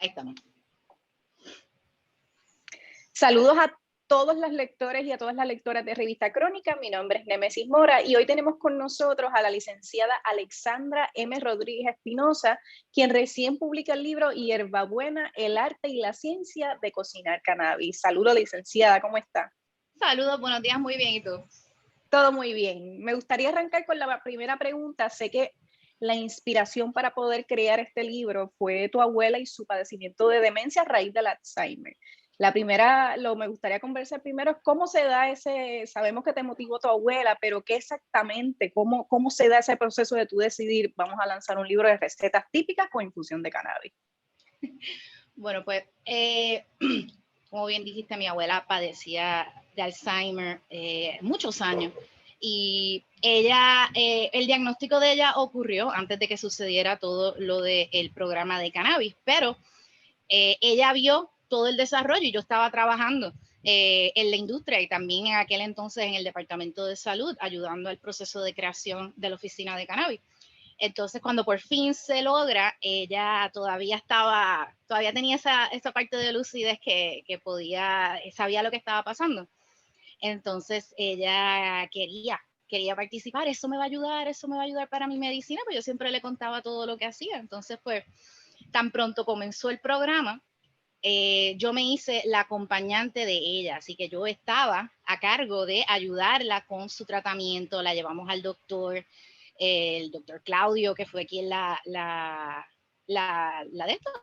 Ahí estamos. Saludos a todos los lectores y a todas las lectoras de Revista Crónica. Mi nombre es Némesis Mora y hoy tenemos con nosotros a la licenciada Alexandra M. Rodríguez Espinosa, quien recién publica el libro Hierbabuena, el arte y la ciencia de cocinar cannabis. Saludos, licenciada, ¿cómo está? Saludos, buenos días, muy bien, ¿y tú? Todo muy bien. Me gustaría arrancar con la primera pregunta. Sé que la inspiración para poder crear este libro fue tu abuela y su padecimiento de demencia a raíz del Alzheimer. La primera, me gustaría conversar primero es cómo se da ese, sabemos que te motivó tu abuela, pero qué exactamente, cómo se da ese proceso de tú decidir, vamos a lanzar un libro de recetas típicas con infusión de cannabis. Bueno, pues, como bien dijiste, mi abuela padecía de Alzheimer muchos años y ella, el diagnóstico de ella ocurrió antes de que sucediera todo lo del programa de cannabis, pero ella vio todo el desarrollo y yo estaba trabajando en la industria y también en aquel entonces en el Departamento de Salud, ayudando al proceso de creación de la oficina de cannabis. Entonces, cuando por fin se logra, ella todavía tenía esa parte de lucidez que sabía lo que estaba pasando. Entonces, ella quería participar, eso me va a ayudar para mi medicina, pues yo siempre le contaba todo lo que hacía. Entonces, pues, tan pronto comenzó el programa, yo me hice la acompañante de ella, así que yo estaba a cargo de ayudarla con su tratamiento, la llevamos al doctor, el doctor Claudio, que fue quien la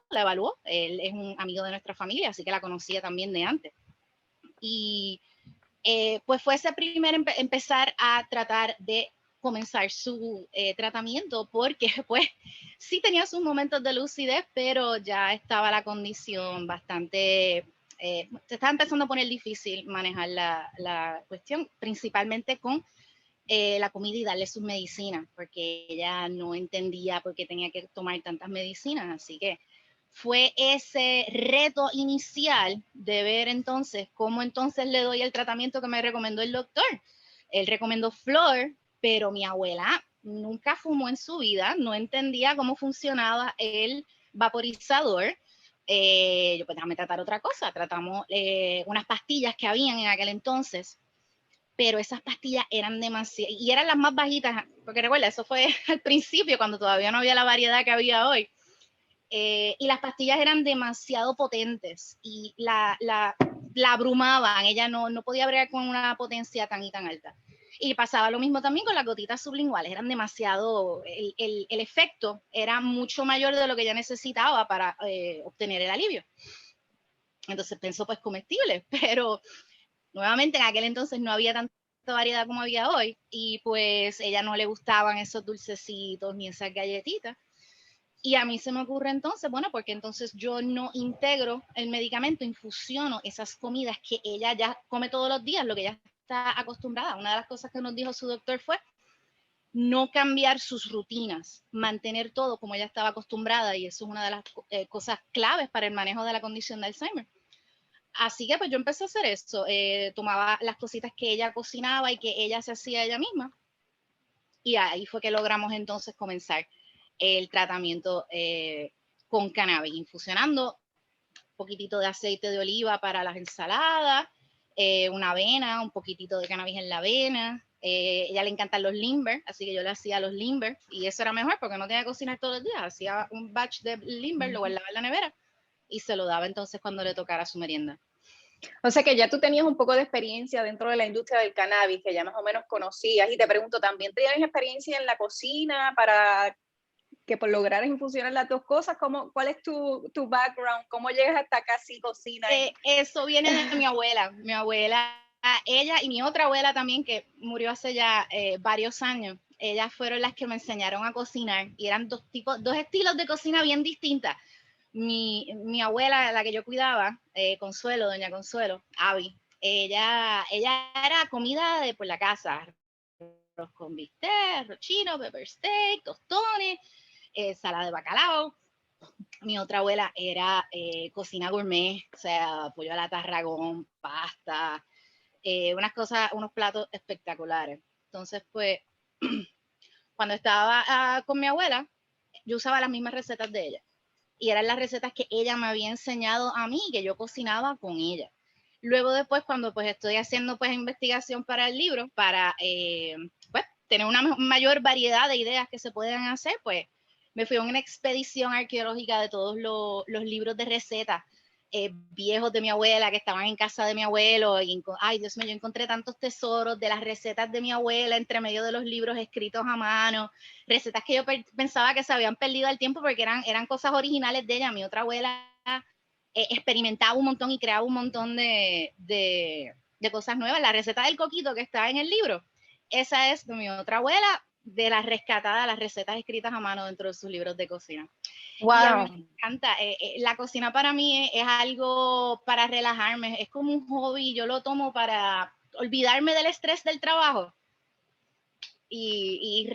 evaluó. Él es un amigo de nuestra familia, así que la conocía también de antes. Y pues fue ese primer empezar a tratar de comenzar su tratamiento, porque pues sí tenía sus momentos de lucidez, pero ya estaba la condición bastante, se estaba empezando a poner difícil manejar la cuestión, principalmente con la comida y darle sus medicinas, porque ella no entendía por qué tenía que tomar tantas medicinas, así que fue ese reto inicial de ver entonces cómo entonces le doy el tratamiento que me recomendó el doctor. Él recomendó flor, pero mi abuela nunca fumó en su vida, no entendía cómo funcionaba el vaporizador. Yo pues déjame tratar otra cosa, tratamos unas pastillas que habían en aquel entonces, pero esas pastillas eran demasiado, y eran las más bajitas, porque recuerda, eso fue al principio, cuando todavía no había la variedad que había hoy. Y las pastillas eran demasiado potentes y la abrumaban, ella no podía bregar con una potencia tan y tan alta. Y pasaba lo mismo también con las gotitas sublinguales, eran demasiado, el efecto era mucho mayor de lo que ella necesitaba para obtener el alivio. Entonces pensó pues comestible, pero nuevamente en aquel entonces no había tanta variedad como había hoy y pues a ella no le gustaban esos dulcecitos ni esas galletitas. Y a mí se me ocurre entonces, bueno, porque entonces yo no integro el medicamento, infusiono esas comidas que ella ya come todos los días, lo que ella está acostumbrada. Una de las cosas que nos dijo su doctor fue no cambiar sus rutinas, mantener todo como ella estaba acostumbrada, y eso es una de las cosas claves para el manejo de la condición de Alzheimer. Así que pues yo empecé a hacer eso, tomaba las cositas que ella cocinaba y que ella se hacía ella misma, y ahí fue que logramos entonces comenzar el tratamiento con cannabis, infusionando un poquitito de aceite de oliva para las ensaladas, una avena, un poquitito de cannabis en la avena. Ella le encantan los limber, así que yo le hacía los limber, y eso era mejor porque no tenía que cocinar todos los días. Hacía un batch de limber, lo guardaba en la nevera y se lo daba entonces cuando le tocara su merienda. O sea que ya tú tenías un poco de experiencia dentro de la industria del cannabis, que ya más o menos conocías. Y te pregunto, ¿también tenías experiencia en la cocina para que por lograr infusionar las dos cosas? ¿Cuál es tu background? ¿Cómo llegas hasta acá si cocinas? Eso viene de mi abuela. Mi abuela, ella y mi otra abuela también, que murió hace ya varios años. Ellas fueron las que me enseñaron a cocinar y eran dos estilos de cocina bien distintas. Mi abuela, la que yo cuidaba, Consuelo, doña Consuelo, Abby, ella era comida de por la casa, arroz con bistec, arroz chino, pepper steak, tostones, salada de bacalao. Mi otra abuela era cocina gourmet, o sea, pollo a la tarragón, pasta, unos platos espectaculares. Entonces, pues, cuando estaba con mi abuela, yo usaba las mismas recetas de ella. y eran las recetas que ella me había enseñado a mí, que yo cocinaba con ella. Luego después, cuando pues estoy haciendo pues investigación para el libro, para pues tener una mayor variedad de ideas que se puedan hacer, pues me fui a una expedición arqueológica de todos los libros de recetas viejos de mi abuela que estaban en casa de mi abuelo. Y, ay, Dios mío, yo encontré tantos tesoros de las recetas de mi abuela entre medio de los libros escritos a mano, recetas que yo pensaba que se habían perdido al tiempo porque eran cosas originales de ella. Mi otra abuela experimentaba un montón y creaba un montón de cosas nuevas. La receta del coquito que está en el libro, esa es de mi otra abuela, de las rescatadas, las recetas escritas a mano dentro de sus libros de cocina. Wow. Y a mí me encanta. La cocina para mí es algo para relajarme, es como un hobby, yo lo tomo para olvidarme del estrés del trabajo y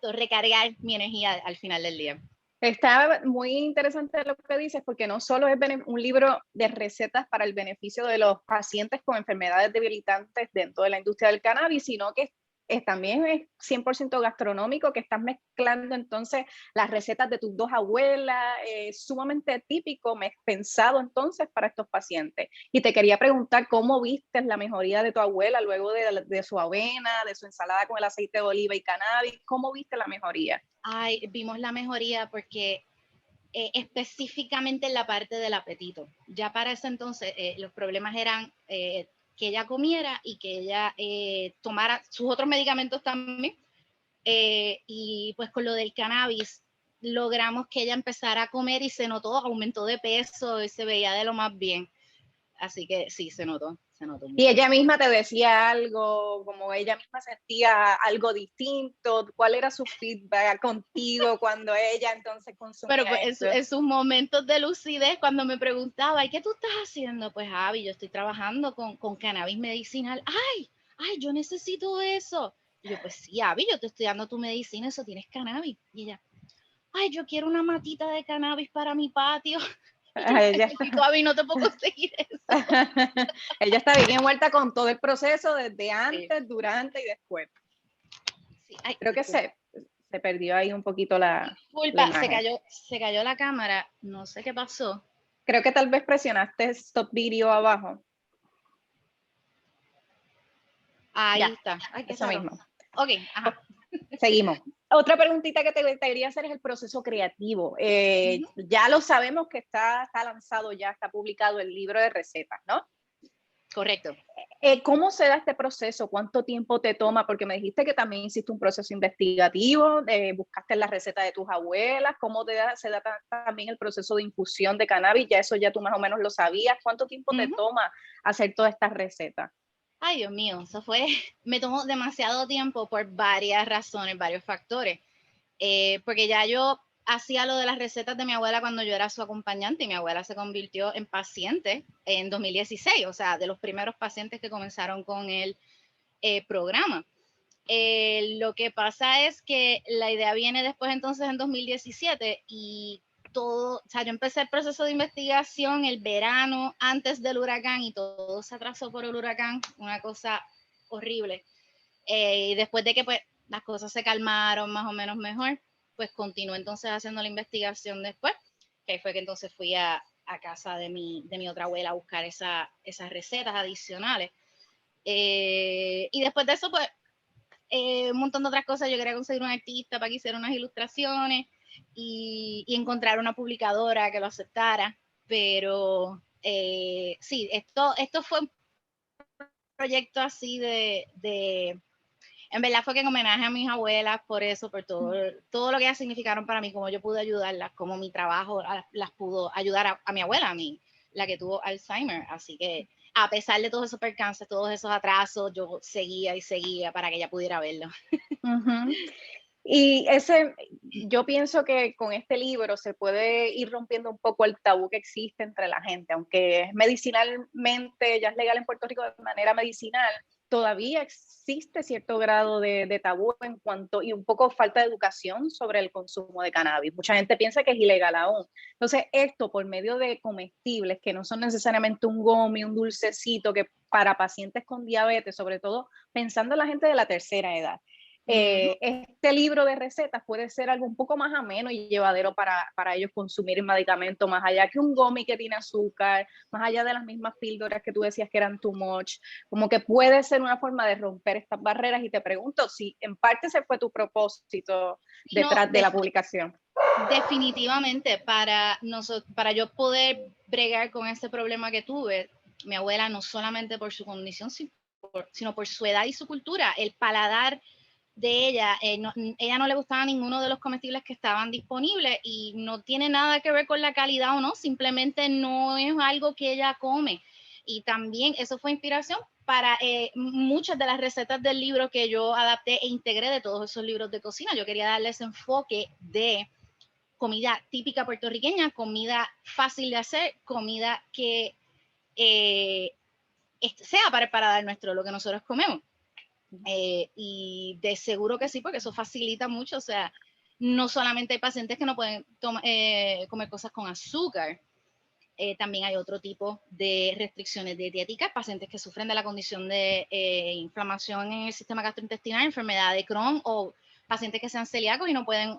recargar mi energía al final del día. Está muy interesante lo que dices, porque no solo es un libro de recetas para el beneficio de los pacientes con enfermedades debilitantes dentro de la industria del cannabis, sino que también es 100% gastronómico, que estás mezclando entonces las recetas de tus dos abuelas, sumamente típico, pensado entonces para estos pacientes. Y te quería preguntar cómo viste la mejoría de tu abuela luego de su avena, de su ensalada con el aceite de oliva y cannabis. ¿Cómo viste la mejoría? Ay, vimos la mejoría porque específicamente en la parte del apetito. Ya para ese entonces los problemas eran que ella comiera y que ella tomara sus otros medicamentos también. Y pues con lo del cannabis logramos que ella empezara a comer y se notó, aumentó de peso y se veía de lo más bien. Así que sí, se notó mucho. Y ella misma te decía algo, como ella misma sentía algo distinto. ¿Cuál era su feedback contigo cuando ella entonces consumía Pero pues, esto? en sus momentos de lucidez, cuando me preguntaba, ¿y qué tú estás haciendo? Pues, Abby, yo estoy trabajando con cannabis medicinal. ¡Ay, yo necesito eso! Y yo, pues sí, Abby, yo te estoy dando tu medicina, eso tienes cannabis. Y ella, ¡ay, yo quiero una matita de cannabis para mi patio! Y yo Ella necesito, Abby, no te puedo conseguir eso. ella está bien envuelta con todo el proceso desde antes, Sí. durante y después. Sí. Ay, Creo que se perdió ahí un poquito la disculpa, imagen. se cayó la cámara, no sé qué pasó. Creo que tal vez presionaste stop video abajo. Ahí Ya, está. Ay, qué eso raro. mismo. Ok, ajá. Seguimos. Otra preguntita que te quería hacer es el proceso creativo. Ya lo sabemos que está lanzado, ya está publicado el libro de recetas, ¿no? Correcto. ¿Cómo se da este proceso? ¿Cuánto tiempo te toma? Porque me dijiste que también hiciste un proceso investigativo, buscaste la receta de tus abuelas. ¿Cómo se da también el proceso de infusión de cannabis? Ya eso ya tú más o menos lo sabías. ¿Cuánto tiempo te toma hacer todas estas recetas? Ay, Dios mío, me tomó demasiado tiempo por varias razones, varios factores. Porque ya yo hacía lo de las recetas de mi abuela cuando yo era su acompañante y mi abuela se convirtió en paciente en 2016, o sea, de los primeros pacientes que comenzaron con el programa. Lo que pasa es que la idea viene después entonces en 2017 y todo, o sea, yo empecé el proceso de investigación el verano antes del huracán y todo se atrasó por el huracán, una cosa horrible. Y después de que pues las cosas se calmaron más o menos mejor, pues continué entonces haciendo la investigación después, que fue que entonces fui a casa de mi otra abuela a buscar esas recetas adicionales. Y después de eso, pues un montón de otras cosas. Yo quería conseguir un artista para que hiciera unas ilustraciones y encontrar una publicadora que lo aceptara. Pero sí, esto fue un proyecto así en verdad fue que en homenaje a mis abuelas, por eso, por todo lo que ellas significaron para mí, como yo pude ayudarlas, como mi trabajo las pudo ayudar a mi abuela, a mí, la que tuvo Alzheimer. Así que a pesar de todos esos percances, todos esos atrasos, yo seguía y seguía para que ella pudiera verlo. Y yo pienso que con este libro se puede ir rompiendo un poco el tabú que existe entre la gente, aunque es medicinalmente, ya es legal en Puerto Rico de manera medicinal, todavía existe cierto grado de tabú en cuanto, y un poco falta de educación sobre el consumo de cannabis. Mucha gente piensa que es ilegal aún. Entonces, esto por medio de comestibles que no son necesariamente un gummy, un dulcecito, que para pacientes con diabetes, sobre todo pensando en la gente de la tercera edad, Este libro de recetas puede ser algo un poco más ameno y llevadero para ellos consumir el medicamento, más allá que un gummy que tiene azúcar, más allá de las mismas píldoras que tú decías que eran too much, como que puede ser una forma de romper estas barreras. Y te pregunto si en parte ese fue tu propósito detrás de la publicación. Definitivamente, para yo poder bregar con ese problema que tuve, mi abuela, no solamente por su condición, sino por su edad y su cultura, el paladar de ella, ella no le gustaba ninguno de los comestibles que estaban disponibles, y no tiene nada que ver con la calidad o no, simplemente no es algo que ella come. Y también eso fue inspiración para muchas de las recetas del libro que yo adapté e integré de todos esos libros de cocina. Yo quería darle ese enfoque de comida típica puertorriqueña, comida fácil de hacer, comida que sea para el paladar nuestro, lo que nosotros comemos. Y de seguro que sí, porque eso facilita mucho. O sea, no solamente hay pacientes que no pueden comer cosas con azúcar, también hay otro tipo de restricciones dietéticas, pacientes que sufren de la condición de inflamación en el sistema gastrointestinal, enfermedad de Crohn, o pacientes que sean celíacos y no pueden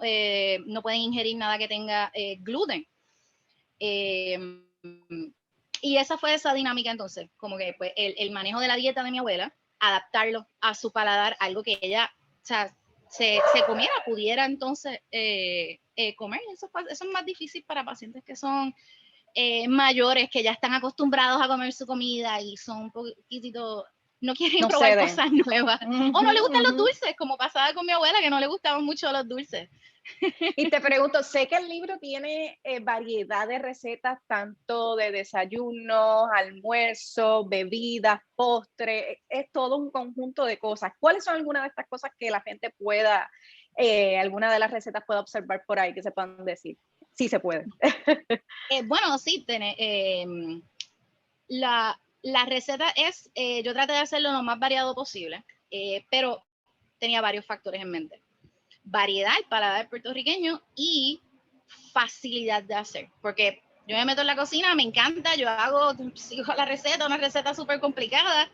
ingerir nada que tenga gluten. Y esa fue esa dinámica entonces, como que pues, el manejo de la dieta de mi abuela, adaptarlo a su paladar, algo que ella, o sea, se comiera, pudiera entonces comer. Eso es más difícil para pacientes que son mayores, que ya están acostumbrados a comer su comida y son un poquitito, no quieren probar cosas nuevas. O no le gustan los dulces, como pasaba con mi abuela, que no le gustaban mucho los dulces. Y te pregunto, sé que el libro tiene variedad de recetas, tanto de desayunos, almuerzo, bebidas, postres, es todo un conjunto de cosas. ¿Cuáles son algunas de estas cosas que la gente pueda, alguna de las recetas pueda observar por ahí que se puedan decir? Sí se puede. Bueno, sí, la receta es, yo traté de hacerlo lo más variado posible, pero tenía varios factores en mente. Variedad, el paladar puertorriqueño, y facilidad de hacer, porque yo me meto en la cocina, me encanta, sigo la receta, una receta súper complicada,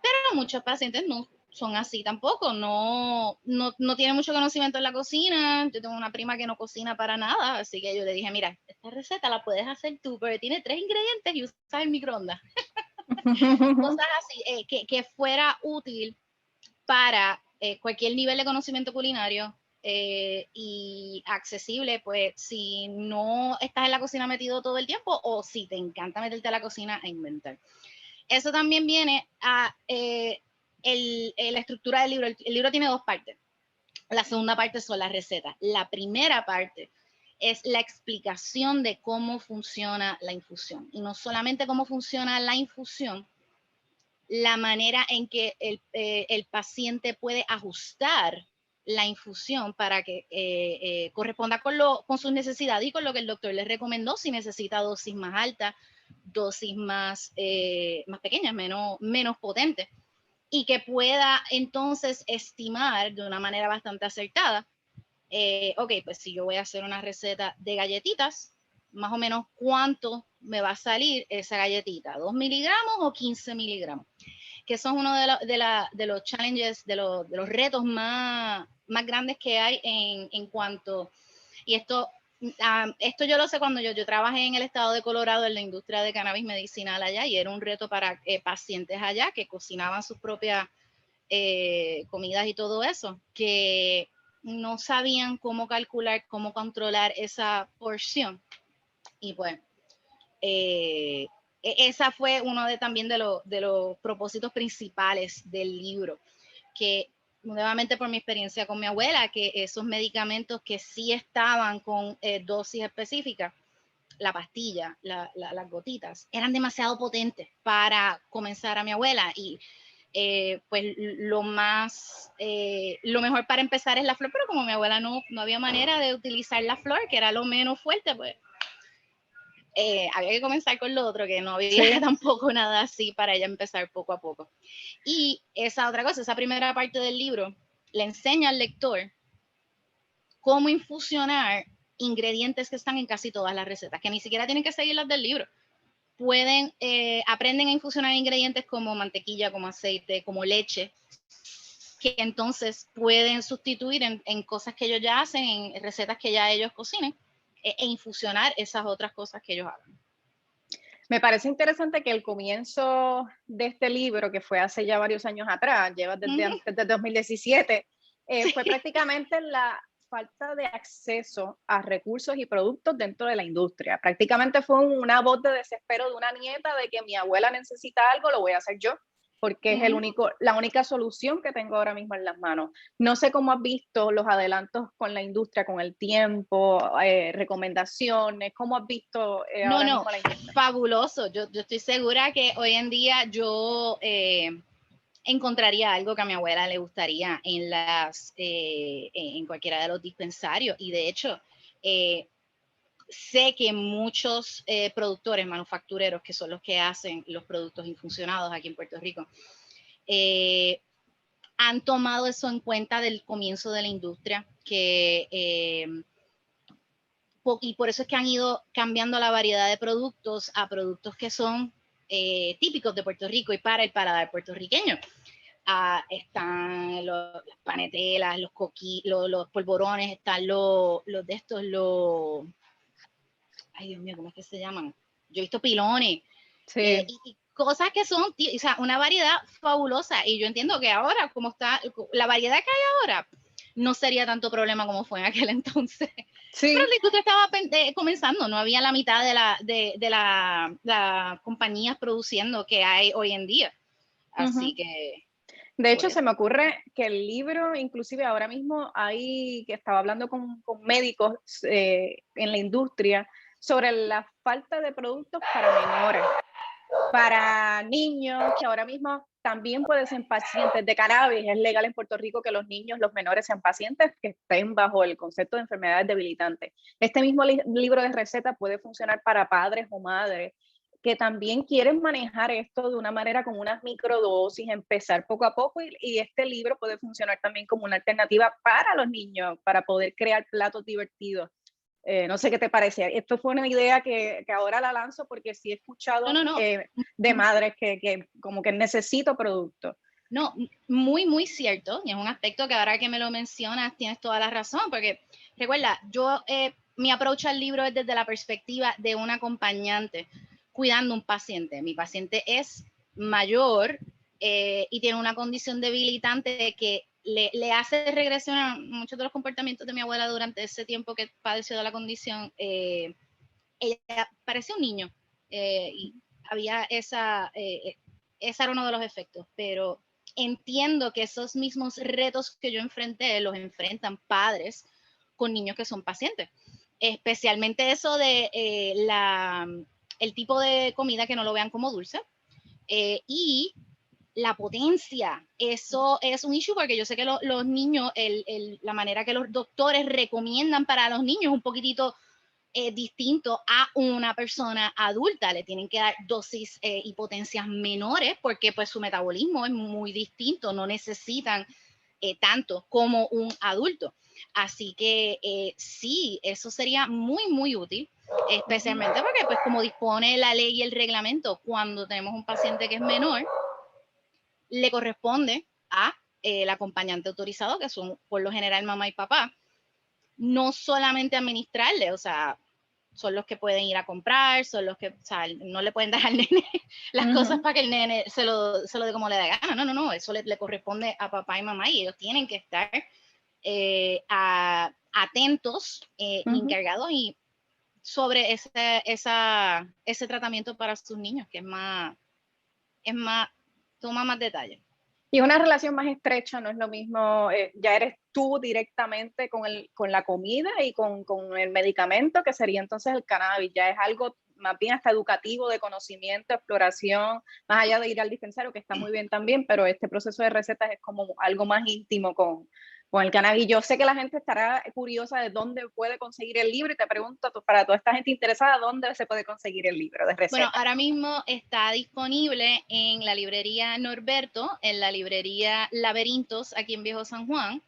pero muchos pacientes no son así tampoco, no tienen mucho conocimiento en la cosina. Yo tengo una prima que no cocina para nada, así que yo le dije, mira, esta receta la puedes hacer tú, pero tiene 3 ingredientes y usas el microondas. Cosas así, que fuera útil para cualquier nivel de conocimiento culinario, y accesible, pues si no estás en la cocina metido todo el tiempo, o si te encanta meterte a la cocina a inventar. Eso también viene a la estructura del libro. El libro tiene 2 partes. La segunda parte son las recetas. La primera parte es la explicación de cómo funciona la infusión. Y no solamente cómo funciona la infusión, la manera en que el paciente puede ajustar la infusión para que corresponda con sus necesidades y con lo que el doctor les recomendó, si necesita dosis más altas, dosis más pequeñas, menos potentes, y que pueda entonces estimar de una manera bastante acertada, ok, pues si yo voy a hacer una receta de galletitas, más o menos cuánto me va a salir esa galletita, 2 miligramos o 15 miligramos, que son uno de los challenges, de los retos más grandes que hay en cuanto, y esto yo lo sé cuando yo trabajé en el estado de Colorado en la industria de cannabis medicinal allá, y era un reto para pacientes allá que cocinaban sus propias comidas y todo eso, que no sabían cómo calcular, cómo controlar esa porción. Y pues esa fue uno también de los propósitos principales del libro, que nuevamente por mi experiencia con mi abuela, que esos medicamentos que sí estaban con dosis específicas, la pastilla, las gotitas, eran demasiado potentes para comenzar a mi abuela, y pues lo mejor para empezar es la flor, pero como mi abuela no había manera de utilizar la flor, que era lo menos fuerte, pues había que comenzar con lo otro, que no había tampoco nada así para ella empezar poco a poco. Y esa otra cosa, esa primera parte del libro, le enseña al lector cómo infusionar ingredientes que están en casi todas las recetas, que ni siquiera tienen que seguir las del libro. Aprenden a infusionar ingredientes como mantequilla, como aceite, como leche, que entonces pueden sustituir en cosas que ellos ya hacen, en recetas que ya ellos cocinen, e infusionar esas otras cosas que ellos hagan. Me parece interesante que el comienzo de este libro, que fue hace ya varios años atrás, lleva desde antes de 2017, fue prácticamente la falta de acceso a recursos y productos dentro de la industria. Prácticamente fue una voz de desespero de una nieta de que mi abuela necesita algo, lo voy a hacer yo, porque es la única solución que tengo ahora mismo en las manos. No sé cómo has visto los adelantos con la industria, con el tiempo, recomendaciones, cómo has visto ahora mismo la industria. Fabuloso. Yo estoy segura que hoy en día yo encontraría algo que a mi abuela le gustaría en cualquiera de los dispensarios. Y de hecho, sé que muchos productores, manufactureros, que son los que hacen los productos infusionados aquí en Puerto Rico, han tomado eso en cuenta del comienzo de la industria, y por eso es que han ido cambiando la variedad de productos a productos que son típicos de Puerto Rico y para el paladar puertorriqueño. Están las panetelas, los polvorones, están los de estos, ay Dios mío, ¿cómo es que se llaman? Yo he visto pilones, Sí. y cosas que son, o sea, una variedad fabulosa. Y yo entiendo que ahora, como está, la variedad que hay ahora, no sería tanto problema como fue en aquel entonces. Sí. Pero la industria estaba comenzando, no había la mitad de las compañías produciendo que hay hoy en día. Así que... De hecho, se me ocurre que el libro, inclusive ahora mismo hay, que estaba hablando con médicos en la industria sobre la falta de productos para menores, para niños, que ahora mismo también pueden ser pacientes de cannabis. Es legal en Puerto Rico que los niños, los menores sean pacientes que estén bajo el concepto de enfermedades debilitantes. Este mismo libro de recetas puede funcionar para padres o madres que también quieren manejar esto de una manera con unas microdosis, empezar poco a poco, y este libro puede funcionar también como una alternativa para los niños, para poder crear platos divertidos. No sé qué te parece. Esto fue una idea que ahora la lanzo porque sí he escuchado de madres que como que necesito producto. No, muy, muy cierto. Y es un aspecto que ahora que me lo mencionas tienes toda la razón, porque recuerda, mi approach al libro es desde la perspectiva de un acompañante cuidando un paciente. Mi paciente es mayor y tiene una condición debilitante que le hace regresionar muchos de los comportamientos de mi abuela durante ese tiempo que padeció de la condición. Ella parecía un niño y había ese era uno de los efectos, pero entiendo que esos mismos retos que yo enfrenté los enfrentan padres con niños que son pacientes, especialmente eso de el tipo de comida que no lo vean como dulce y la potencia. Eso es un issue porque yo sé que los niños, la manera que los doctores recomiendan para los niños es un poquitito distinto a una persona adulta. Le tienen que dar dosis y potencias menores porque pues su metabolismo es muy distinto, no necesitan tanto como un adulto. Así que sí, eso sería muy, muy útil, especialmente porque pues como dispone la ley y el reglamento, cuando tenemos un paciente que es menor, le corresponde a el acompañante autorizado, que son por lo general mamá y papá, no solamente administrarle, o sea, son los que pueden ir a comprar, son los que, o sea, no le pueden dar al nene las cosas para que el nene se lo dé como le da gana. No, eso le corresponde a papá y mamá y ellos tienen que estar atentos, encargados y sobre ese tratamiento para sus niños, que es más, toma más detalle. Y una relación más estrecha, no es lo mismo, ya eres tú directamente con la comida y con el medicamento, que sería entonces el cannabis, ya es algo más bien hasta educativo, de conocimiento, exploración, más allá de ir al dispensario, que está muy bien también, pero este proceso de recetas es como algo más íntimo con el cannabis. Yo sé que la gente estará curiosa de dónde puede conseguir el libro y te pregunto, para toda esta gente interesada, ¿dónde se puede conseguir el libro de recetas? Bueno, ahora mismo está disponible en la librería Norberto, en la librería Laberintos, aquí en Viejo San Juan.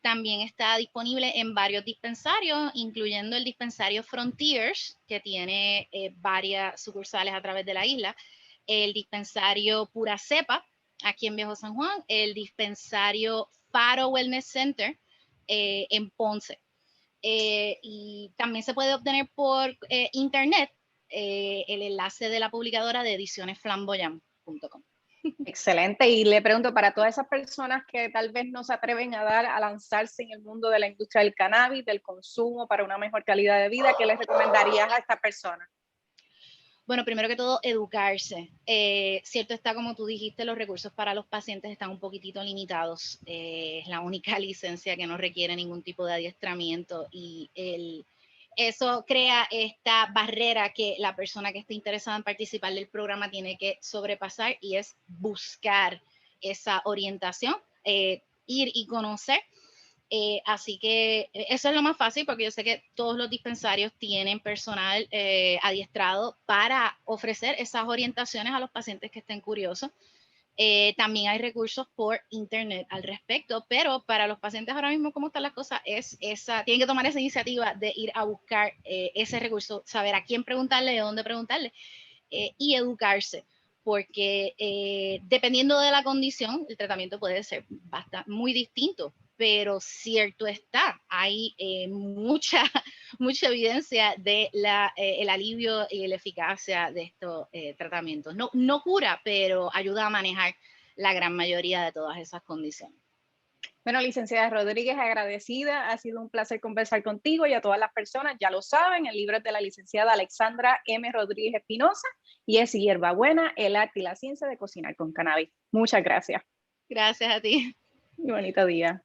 También está disponible en varios dispensarios, incluyendo el dispensario Frontiers, que tiene varias sucursales a través de la isla, el dispensario Pura Cepa, aquí en Viejo San Juan, el dispensario Faro Wellness Center en Ponce. Y también se puede obtener por internet el enlace de la publicadora de edicionesflamboyant.com. Excelente. Y le pregunto, para todas esas personas que tal vez no se atreven a lanzarse en el mundo de la industria del cannabis, del consumo para una mejor calidad de vida, ¿qué les recomendarías a estas personas? Bueno, primero que todo, educarse. Cierto está, como tú dijiste, los recursos para los pacientes están un poquitito limitados. Es la única licencia que no requiere ningún tipo de adiestramiento y eso crea esta barrera que la persona que esté interesada en participar del programa tiene que sobrepasar, y es buscar esa orientación, ir y conocer. Así que eso es lo más fácil, porque yo sé que todos los dispensarios tienen personal adiestrado para ofrecer esas orientaciones a los pacientes que estén curiosos. También hay recursos por internet al respecto, pero para los pacientes ahora mismo, como están las cosas, tienen que tomar esa iniciativa de ir a buscar ese recurso, saber a quién preguntarle, de dónde preguntarle, y educarse, porque dependiendo de la condición, el tratamiento puede ser muy distinto, pero cierto está, hay mucha evidencia de el alivio y la eficacia de estos tratamientos. No cura, pero ayuda a manejar la gran mayoría de todas esas condiciones. Bueno, licenciada Rodríguez, agradecida. Ha sido un placer conversar contigo, y a todas las personas, ya lo saben, el libro es de la licenciada Alexandra M. Rodríguez Espinosa y es Hierbabuena, el arte y la ciencia de cocinar con cannabis. Muchas gracias. Gracias a ti. Y bonito día.